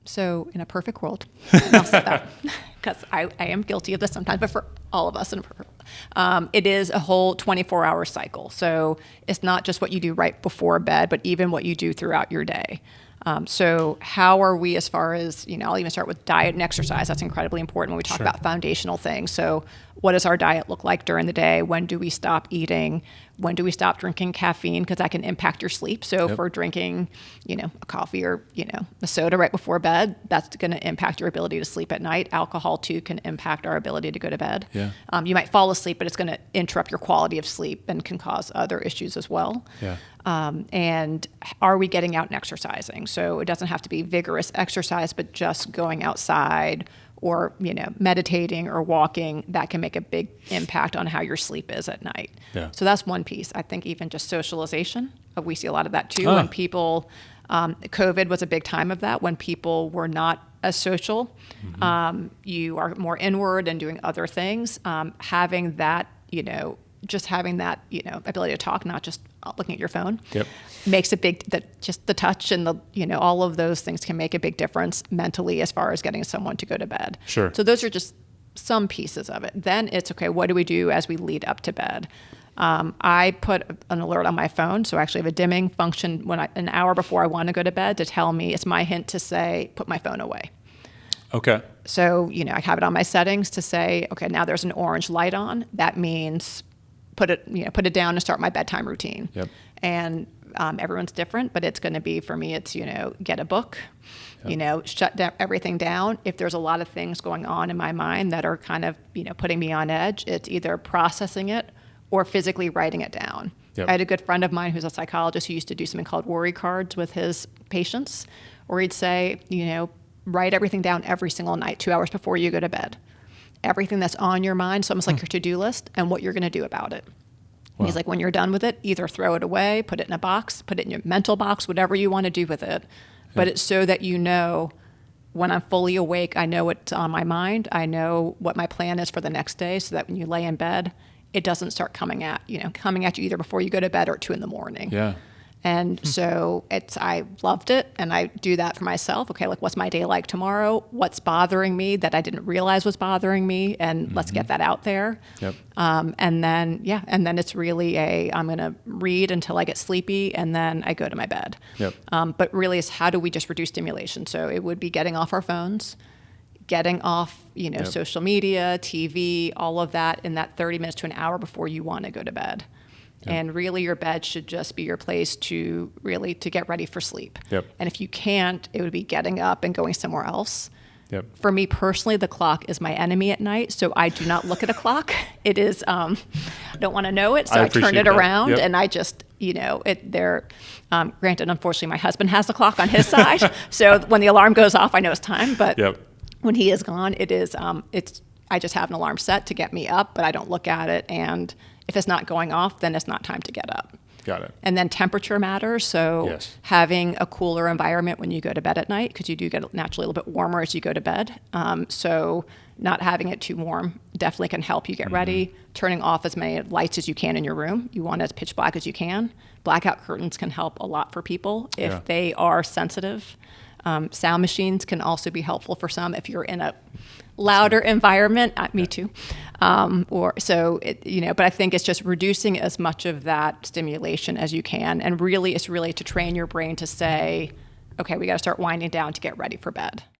So in a perfect world, and I'll say that because I am guilty of this sometimes, but for all of us, it is a whole 24-hour cycle. So it's not just what you do right before bed, but even what you do throughout your day. So how are we as far as, I'll even start with diet and exercise. That's incredibly important when we talk about foundational things. So what does our diet look like during the day? When do we stop eating? When do we stop drinking caffeine? Because that can impact your sleep. So if we're drinking, a coffee or, a soda right before bed, that's going to impact your ability to sleep at night. Alcohol, too, can impact our ability to go to bed. Yeah. You might fall asleep, but it's going to interrupt your quality of sleep and can cause other issues as well. Yeah. And are we getting out and exercising? So it doesn't have to be vigorous exercise, but just going outside or, meditating or walking, that can make a big impact on how your sleep is at night. Yeah. So that's one piece. I think even just socialization, we see a lot of that too. When people, COVID was a big time of that, when people were not as social, you are more inward and doing other things. Having that, just having that, ability to talk, not just looking at your phone, makes a big, just the touch and all of those things can make a big difference mentally as far as getting someone to go to bed. Sure. So those are just some pieces of it. Then it's, okay, what do we do as we lead up to bed? I put an alert on my phone. So I actually have a dimming function an hour before I want to go to bed to tell me, it's my hint to say, put my phone away. Okay. So, I have it on my settings to say, okay, now there's an orange light on. That means put it down and start my bedtime routine. Yep. And everyone's different, but it's going to be, for me, it's, get a book, shut everything down. If there's a lot of things going on in my mind that are kind of, putting me on edge, it's either processing it or physically writing it down. Yep. I had a good friend of mine who's a psychologist who used to do something called worry cards with his patients, where he'd say, write everything down every single night, 2 hours before you go to bed. Everything that's on your mind, so almost like your to-do list, and what you're going to do about it. Wow. He's like, when you're done with it, either throw it away, put it in a box, put it in your mental box, whatever you want to do with it. But it's so that when I'm fully awake, I know what's on my mind. I know what my plan is for the next day, so that when you lay in bed, it doesn't start coming at you either before you go to bed or 2 a.m. Yeah. And so I loved it, and I do that for myself. Okay, like, what's my day like tomorrow? What's bothering me that I didn't realize was bothering me? And let's get that out there. Yep. And then it's really I'm going to read until I get sleepy, and then I go to my bed. Yep. But really, it's how do we just reduce stimulation? So it would be getting off our phones, getting off, social media, TV, all of that in that 30 minutes to an hour before you want to go to bed. Yep. And really, your bed should just be your place to get ready for sleep. Yep. And if you can't, it would be getting up and going somewhere else. Yep. For me personally, the clock is my enemy at night, so I do not look at a clock. It is, I don't want to know it, so I turn it around, and I just, granted, unfortunately, my husband has the clock on his side, so when the alarm goes off, I know it's time, but when he is gone, it is, I just have an alarm set to get me up, but I don't look at it, and if it's not going off, then it's not time to get up. Got it. And then temperature matters. So having a cooler environment when you go to bed at night, because you do get naturally a little bit warmer as you go to bed. So not having it too warm definitely can help you get ready. Turning off as many lights as you can in your room. You want it as pitch black as you can. Blackout curtains can help a lot for people if they are sensitive. Sound machines can also be helpful for some if you're in a louder environment. Me too. But I think it's just reducing as much of that stimulation as you can, and really, it's really to train your brain to say, okay, we got to start winding down to get ready for bed.